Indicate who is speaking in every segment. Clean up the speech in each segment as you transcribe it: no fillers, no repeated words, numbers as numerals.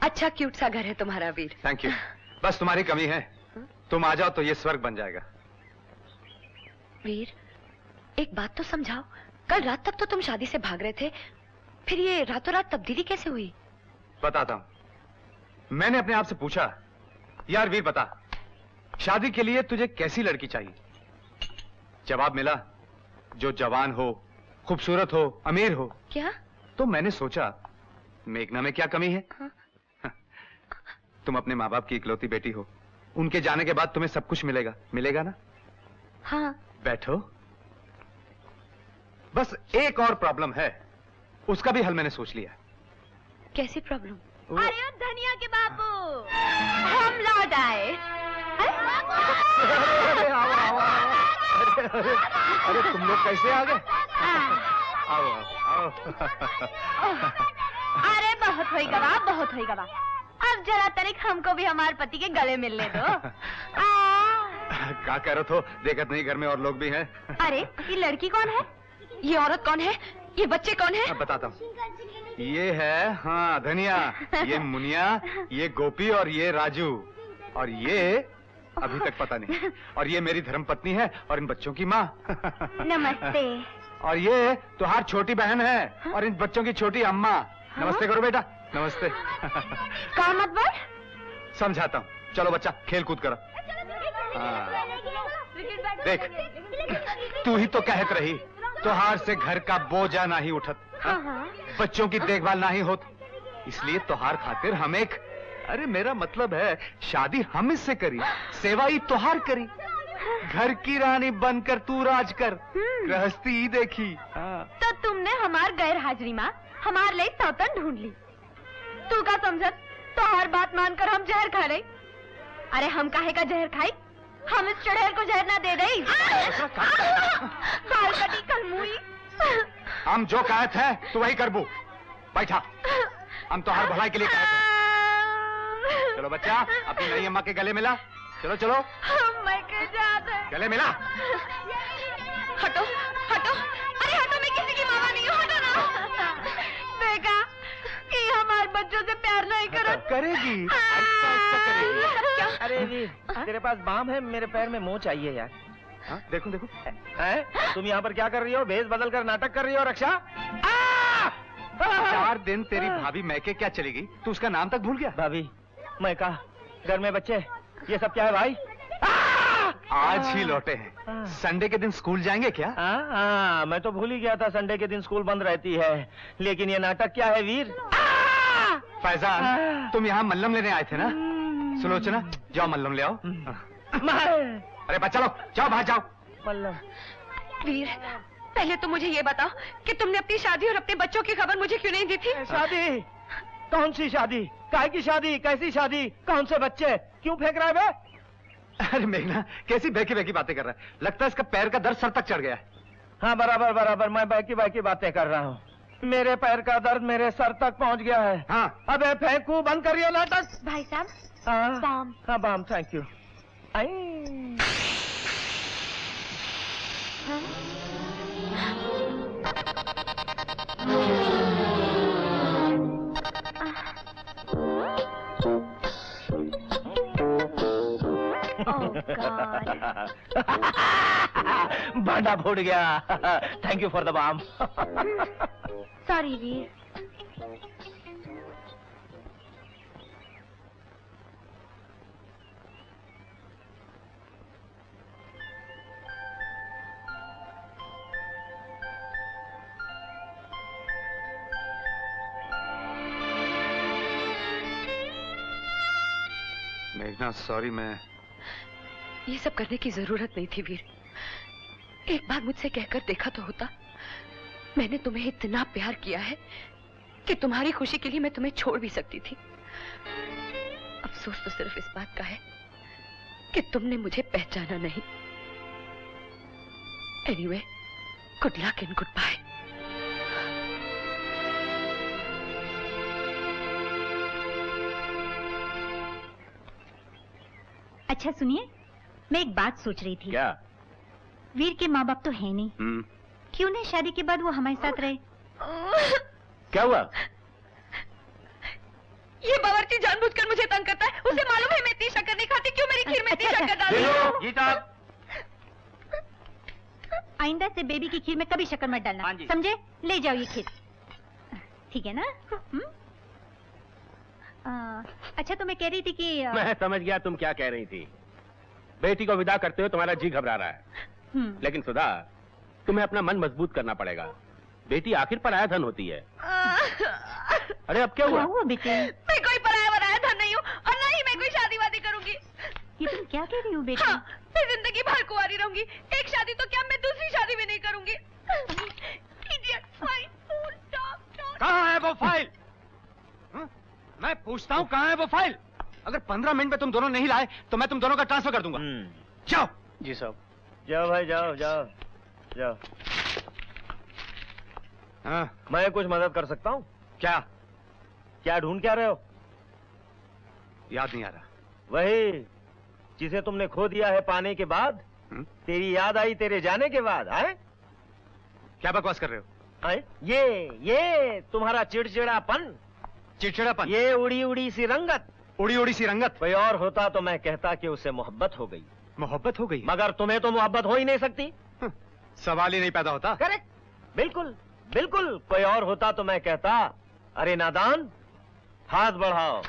Speaker 1: अच्छा क्यूट सा घर है तुम्हारा वीर।
Speaker 2: Thank you. बस तुम्हारी कमी है, तुम आ जाओ तो ये स्वर्ग बन जाएगा।
Speaker 1: वीर, एक बात तो समझाओ, कल रात तक तो तुम शादी से भाग रहे थे, फिर ये रातों रात तब्दीली कैसे हुई?
Speaker 2: बताता हूं। मैंने अपने आप से पूछा, यार वीर बता, शादी के लिए तुझे कैसी लड़की चाहिए? जवाब मिला, जो जवान हो, खूबसूरत हो, अमीर हो।
Speaker 1: क्या?
Speaker 2: तो मैंने सोचा, मेघना में क्या कमी है?
Speaker 1: हाँ?
Speaker 2: तुम अपने माँ बाप की इकलौती बेटी हो, उनके जाने के बाद तुम्हें सब कुछ मिलेगा, मिलेगा ना?
Speaker 1: हाँ।
Speaker 2: बैठो। बस एक और प्रॉब्लम है, उसका भी हल मैंने सोच लिया।
Speaker 1: कैसी प्रॉब्लम?
Speaker 3: अरे धनिया के बाबू, हम लौट आए।
Speaker 2: अरे तुम लोग कैसे आ गए? आओ आओ।
Speaker 3: अरे बहुत होई गवा, बहुत होई गवा। अब जरा तनिक हमको भी हमारे पति के गले मिलने दो।
Speaker 2: क्या कह रहे हो? देखत नहीं घर में और लोग भी हैं।
Speaker 3: अरे ये लड़की कौन है?
Speaker 1: ये औरत कौन है? ये बच्चे कौन है?
Speaker 2: बताता हूँ। ये है, हाँ, धनिया, ये मुनिया, ये गोपी और ये राजू, और ये अभी तक पता नहीं। और ये मेरी धर्मपत्नी है और इन बच्चों की माँ।
Speaker 3: नमस्ते।
Speaker 2: और ये तुम्हारी छोटी बहन है और इन बच्चों की छोटी अम्मा। नमस्ते करो बेटा, नमस्ते।
Speaker 3: कौन मतलब?
Speaker 2: समझाता हूँ, चलो बच्चा खेल कूद करो। देख, तू ही तो कहत रही, त्योहार से घर का बोझा नहीं उठत, बच्चों की देखभाल नहीं होत, इसलिए त्योहार खातिर हम एक, अरे मेरा मतलब है शादी हम इससे करी, सेवा ही त्योहार करी, घर की रानी बनकर तू राज कर, गृहस्थी ही देखी।
Speaker 3: तो तुमने हमार गैर हाजिरी में हमारे लिए सौतन ढूंढ ली। तू का समझत तो हर बात मानकर हम जहर खा रहे। अरे हम काहे का जहर खाई? हम इस चढ़ेर को जहर ना दे दे। बाल कटी कलमुई।
Speaker 2: हम जो कहे थे तू वही करबू। बैठा, हम तो हर भलाई के लिए कहे थे। चलो बच्चा, अपनी नई अम्मा के गले मिला। चलो चलो।
Speaker 3: मैं के जाते।
Speaker 2: गले मिला।
Speaker 1: हटो हटो, अरे हटो, मैं किसी की मामा नहीं हूँ, हटो ना।
Speaker 3: देखा, ये हमारे बच्चों से प्यार नहीं करत।
Speaker 2: करेगी, ऐसा करेगी।
Speaker 4: अरे वीर, तेरे पास बाम है, मेरे पैर में मोच चाहिए यार।
Speaker 2: हाँ, देखो देखो।
Speaker 4: हैं? तुम यहाँ पर क्या कर रही हो? भेष बदल कर नाटक कर रही हो रक्षा?
Speaker 2: 4 दिन तेरी भाभी मैके क्या चली गई, तू उसका नाम तक भूल गया?
Speaker 4: भाभी, मैं कहा, घर में बच्चे, ये सब क्या है भाई?
Speaker 2: आज ही लौटे हैं। संडे के दिन स्कूल जाएंगे क्या?
Speaker 4: हाँ, मैं तो भूल ही गया था, संडे के दिन स्कूल बंद रहती है। लेकिन ये नाटक क्या है वीर?
Speaker 2: फैजान, तुम यहाँ मल्लम लेने आए थे ना? सुलोचना, जाओ मल्लम ले आओ। अरे बच्चा लोग, जाओ बाहर जाओ।
Speaker 4: मल्लम।
Speaker 1: वीर, पहले तो मुझे ये बताओ कि तुमने अपनी शादी और अपने बच्चों की खबर मुझे क्यों नहीं दी थी?
Speaker 4: शादी? कौन सी शादी? काहे की शादी? कैसी शादी? कौन से बच्चे? क्यों फेंक रहा है बे?
Speaker 2: अरे मेघना, कैसी बहकी बहकी बातें कर रहा है? लगता है इसका पैर का दर्द सर तक चढ़ गया है।
Speaker 4: हाँ, बराबर बराबर, मैं बहकी बहकी बातें कर रहा हूँ। मेरे पैर का दर्द मेरे सर तक पहुँच गया है।
Speaker 2: हाँ।
Speaker 4: अबे फेंकू, बंद करिए नाटक।
Speaker 3: भाई साहब, बाम।
Speaker 4: हाँ बाम, थैंक यू। भांडा फूट गया। Thank you for the balm.
Speaker 3: Sorry Veer.
Speaker 2: मेघना, सॉरी, मैं
Speaker 1: ये सब करने की जरूरत नहीं थी वीर। एक बार मुझसे कहकर देखा तो होता। मैंने तुम्हें इतना प्यार किया है कि तुम्हारी खुशी के लिए मैं तुम्हें छोड़ भी सकती थी। अफसोस तो सिर्फ इस बात का है कि तुमने मुझे पहचाना नहीं। Anyway, good luck and goodbye.
Speaker 3: अच्छा सुनिए, मैं एक बात सोच रही थी।
Speaker 2: क्या?
Speaker 3: वीर के माँ बाप तो है नहीं, क्यों नहीं शादी के बाद वो हमारे साथ रहे?
Speaker 2: क्या हुआ?
Speaker 1: ये बावर्ची जानबूझकर मुझे तंग करता है। उसे मालूम है मैं इतनी शक्कर नहीं खाती, क्यों मेरी खीर में इतनी शक्कर डाली?
Speaker 4: जी साहब।
Speaker 3: आइंदा से बेबी की खीर में कभी शक्कर मत डालना,
Speaker 4: हाँ जी।
Speaker 3: समझे? ले जाओ ये खीर, ठीक है ना? अच्छा तो मैं कह रही थी कि
Speaker 5: मैं समझ गया तुम क्या कह रही थी। बेटी को विदा करते हो तुम्हारा जी घबरा रहा है। लेकिन सुधा, तुम्हें अपना मन मजबूत करना पड़ेगा। बेटी आखिर पराया धन होती है। अरे अब क्या हुआ?
Speaker 3: बेटे?
Speaker 1: मैं कोई पराया वराया धन नहीं हूँ और न ही मैं कोई शादी वादी करूंगी।
Speaker 3: ये तुम क्या कह रही हो बेटी?
Speaker 1: हाँ, मैं जिंदगी भर कुंवारी रहूंगी। एक शादी तो क्या, मैं दूसरी शादी भी नहीं करूंगी। Idiot, fine, fool, dog.
Speaker 2: कहाँ है वो फाइल? मैं पूछता हूँ कहाँ है वो फाइल? अगर 15 मिनट में तुम दोनों नहीं लाए तो मैं तुम दोनों का ट्रांसफर कर दूंगा। जाओ।
Speaker 5: जी साहब।
Speaker 4: जाओ भाई, जाओ जाओ जाओ।
Speaker 2: हाँ,
Speaker 4: मैं कुछ मदद कर सकता हूँ?
Speaker 2: क्या?
Speaker 4: क्या ढूंढ क्या रहे हो?
Speaker 2: याद नहीं आ रहा।
Speaker 4: वही जिसे तुमने खो दिया है पाने के बाद। तेरी याद आई तेरे जाने के बाद। आए?
Speaker 2: क्या बकवास कर रहे हो?
Speaker 4: आए? ये तुम्हारा चिड़चिड़ापन,
Speaker 2: चिड़चिड़ापन,
Speaker 4: ये उड़ी उड़ी सी रंगत।
Speaker 2: उड़ी उड़ी सी रंगत।
Speaker 4: कोई और होता तो मैं कहता कि उसे मोहब्बत हो गई।
Speaker 2: मोहब्बत हो गई?
Speaker 4: मगर तुम्हें तो मोहब्बत हो ही नहीं सकती।
Speaker 2: सवाल ही नहीं पैदा होता।
Speaker 4: करेक्ट, बिल्कुल बिल्कुल। कोई और होता तो मैं कहता, अरे नादान, हाथ बढ़ाओ,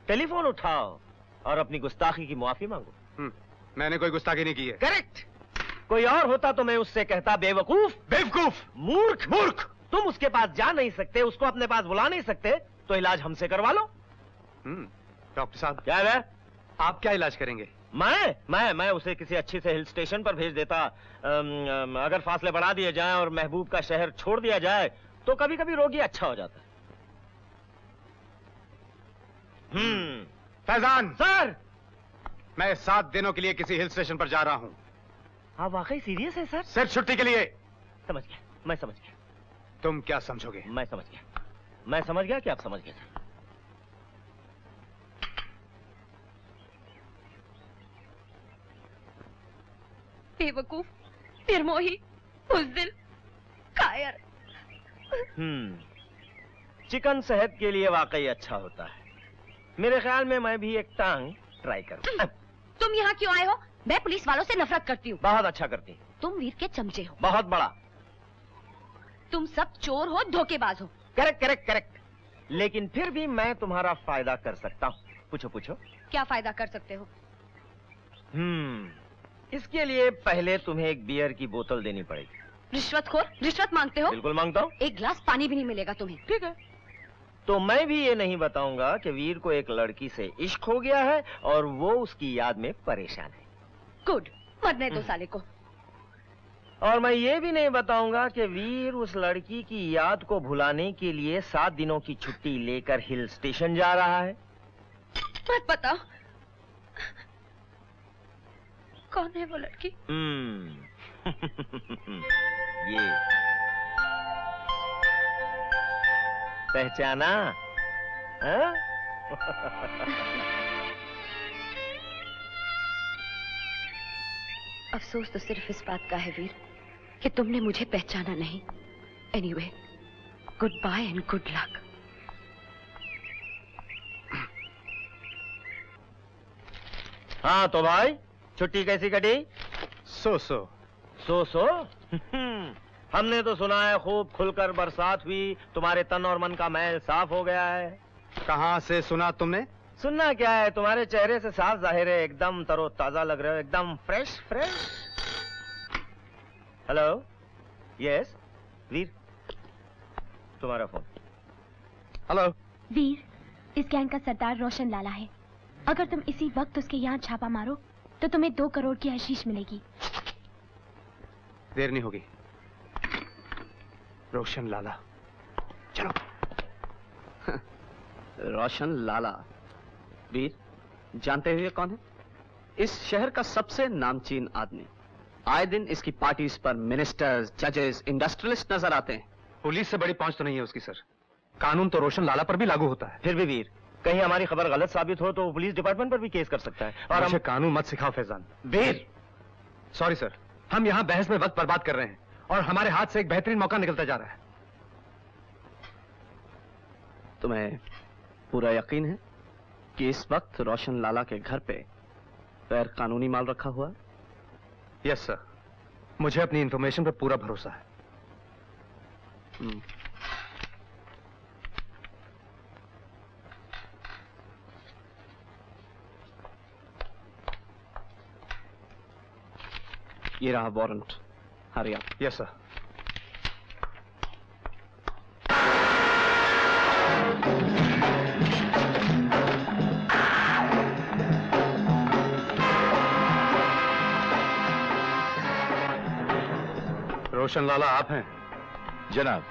Speaker 4: टेलीफोन उठाओ और अपनी गुस्ताखी की माफी मांगो।
Speaker 2: मैंने कोई गुस्ताखी नहीं की है।
Speaker 4: करेक्ट। कोई और होता तो मैं उससे कहता, बेवकूफ,
Speaker 2: बेवकूफ,
Speaker 4: मूर्ख,
Speaker 2: मूर्ख।
Speaker 4: तुम उसके पास जा नहीं सकते, उसको अपने पास बुला नहीं सकते, तो इलाज हमसे करवा लो।
Speaker 2: डॉक्टर साहब,
Speaker 4: क्या है?
Speaker 2: आप क्या इलाज करेंगे?
Speaker 4: मैं उसे किसी अच्छी से हिल स्टेशन पर भेज देता। अगर फासले बढ़ा दिए जाएं और महबूब का शहर छोड़ दिया जाए तो कभी कभी रोगी अच्छा हो जाता है।
Speaker 2: फैजान
Speaker 4: सर,
Speaker 2: मैं 7 दिनों के लिए किसी हिल स्टेशन पर जा रहा हूँ।
Speaker 4: आप वाकई सीरियस है सर?
Speaker 2: सिर्फ छुट्टी के लिए।
Speaker 4: समझ गया, मैं समझ गया।
Speaker 2: तुम क्या समझोगे?
Speaker 4: मैं समझ गया कि आप समझ गए सर।
Speaker 1: बेवकूफ, निर्मोही, बुज़दिल, कायर।
Speaker 4: चिकन सेहत के लिए वाकई अच्छा होता है। मेरे ख्याल में मैं भी एक टांग ट्राई करूं।
Speaker 1: तुम यहाँ क्यों आए हो? मैं पुलिस वालों से नफरत करती हूँ।
Speaker 4: बहुत अच्छा करती।
Speaker 1: तुम वीर के चमचे हो।
Speaker 4: बहुत बड़ा।
Speaker 1: तुम सब चोर हो, धोखेबाज हो।
Speaker 4: Correct correct correct. लेकिन फिर भी मैं तुम्हारा फायदा कर सकता हूँ। पूछो पूछो।
Speaker 1: क्या फायदा कर सकते हो?
Speaker 4: इसके लिए पहले तुम्हें एक बियर की बोतल देनी पड़ेगी।
Speaker 1: रिश्वतखोर, रिश्वत मांगते हो?
Speaker 4: बिल्कुल मांगता हूँ।
Speaker 1: एक गिलास पानी भी नहीं मिलेगा तुम्हें।
Speaker 4: ठीक है, तो मैं भी ये नहीं बताऊंगा कि वीर को एक लड़की से इश्क हो गया है और वो उसकी याद में परेशान है।
Speaker 1: गुड, मरने दो साले को।
Speaker 4: और मैं ये भी नहीं बताऊंगा कि वीर उस लड़की की याद को भुलाने के लिए 7 दिनों की छुट्टी लेकर हिल स्टेशन जा रहा है।
Speaker 1: मत बताओ। कौन है वो लड़की?
Speaker 4: ये पहचाना? हाँ?
Speaker 1: अफसोस तो सिर्फ इस बात का है वीर कि तुमने मुझे पहचाना नहीं। Anyway, goodbye and good luck.
Speaker 4: हाँ तो भाई, छुट्टी कैसी कटी? सो हमने तो सुना है खूब खुलकर बरसात हुई, तुम्हारे तन और मन का मैल साफ हो गया है।
Speaker 2: कहाँ से सुना तुमने?
Speaker 4: सुनना क्या है, तुम्हारे चेहरे से साफ जाहिर है, एकदम तरोताजा लग रहे हो, एकदम फ्रेश फ्रेश। हेलो, यस वीर, तुम्हारा फोन।
Speaker 2: हेलो
Speaker 3: वीर, इस गैंग का सरदार रोशन लाला है। अगर तुम इसी वक्त उसके यहाँ छापा मारो तो तुम्हें 2 करोड़ की आशीष मिलेगी।
Speaker 2: देर नहीं होगी। रोशन लाला, चलो।
Speaker 5: रोशन लाला, वीर जानते हो ये कौन है? इस शहर का सबसे नामचीन आदमी। आए दिन इसकी पार्टीज पर मिनिस्टर्स, जजेस, इंडस्ट्रियलिस्ट नजर आते हैं।
Speaker 2: पुलिस से बड़ी पहुंच तो नहीं है उसकी सर। कानून तो रोशन लाला पर भी लागू होता है।
Speaker 4: फिर भी वीर, कहीं हमारी खबर गलत साबित हो तो पुलिस डिपार्टमेंट पर भी केस कर सकता है। और
Speaker 2: मुझे कानून मत सिखाओ फैजान।
Speaker 4: वीर,
Speaker 2: सॉरी सर, हम यहाँ बहस में वक्त बर्बाद कर रहे हैं और हमारे हाथ से एक बेहतरीन मौका निकलता जा रहा है।
Speaker 5: तुम्हें
Speaker 6: पूरा यकीन है कि इस वक्त रोशन लाला के घर पे गैर कानूनी माल रखा हुआ है?
Speaker 2: यस सर, मुझे अपनी इंफॉर्मेशन पर पूरा भरोसा है।
Speaker 6: ये रहा वारंट। हरी आप।
Speaker 2: Yes sir. रोशन लाला आप हैं?
Speaker 7: जनाब,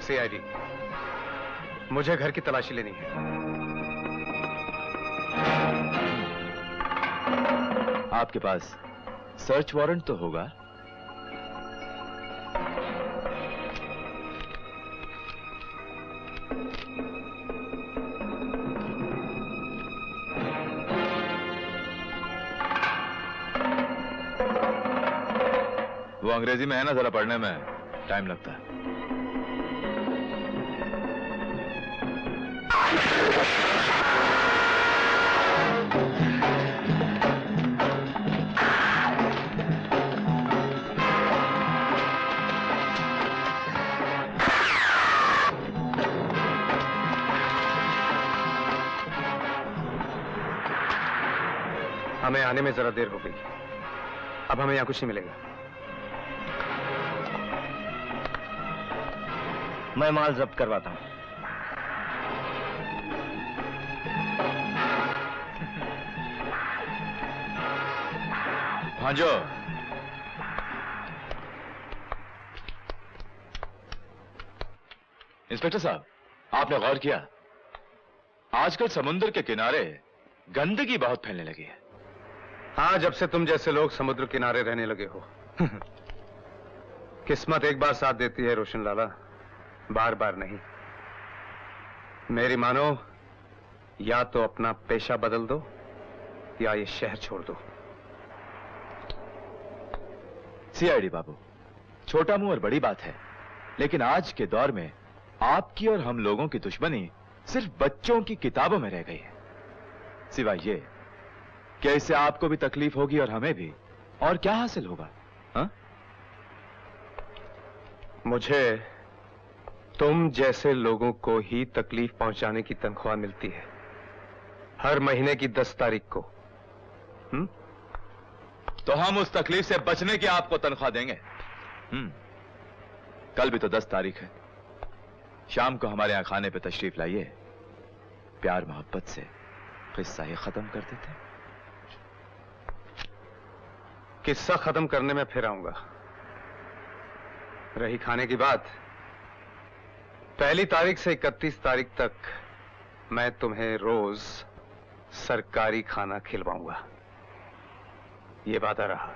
Speaker 2: सीआईडी, मुझे घर की तलाशी लेनी है।
Speaker 7: आपके पास सर्च वारंट तो होगा? वो अंग्रेजी में है ना, जरा पढ़ने में टाइम लगता है।
Speaker 2: हमें आने में जरा देर हो गई, अब हमें यहां कुछ नहीं मिलेगा।
Speaker 4: मैं माल जब्त करवाता हूं।
Speaker 7: भांजो, इंस्पेक्टर साहब, आपने गौर किया आजकल समुद्र के किनारे गंदगी बहुत फैलने लगी है।
Speaker 2: हाँ, जब से तुम जैसे लोग समुद्र किनारे रहने लगे हो। किस्मत एक बार साथ देती है रोशन लाला, बार बार नहीं। मेरी मानो, या तो अपना पेशा बदल दो या ये शहर छोड़ दो।
Speaker 7: सीआईडी बाबू, छोटा मुंह और बड़ी बात है, लेकिन आज के दौर में आपकी और हम लोगों की दुश्मनी सिर्फ बच्चों की किताबों में रह गई है। सिवाय ये कि इससे आपको भी तकलीफ होगी और हमें भी, और क्या हासिल होगा? हा?
Speaker 2: मुझे तुम जैसे लोगों को ही तकलीफ पहुंचाने की तनख्वाह मिलती है, हर महीने की 10 तारीख को।
Speaker 7: तो हम उस तकलीफ से बचने की आपको तनख्वाह देंगे। कल भी तो 10 तारीख है। शाम को हमारे यहां खाने पे तशरीफ लाइए, प्यार मोहब्बत से किस्सा ही खत्म कर देते हैं।
Speaker 2: किस्सा खत्म करने में फिर आऊंगा। रही खाने की बात, 1 तारीख से 31 तारीख तक मैं तुम्हें रोज सरकारी खाना खिलवाऊंगा, ये वादा रहा।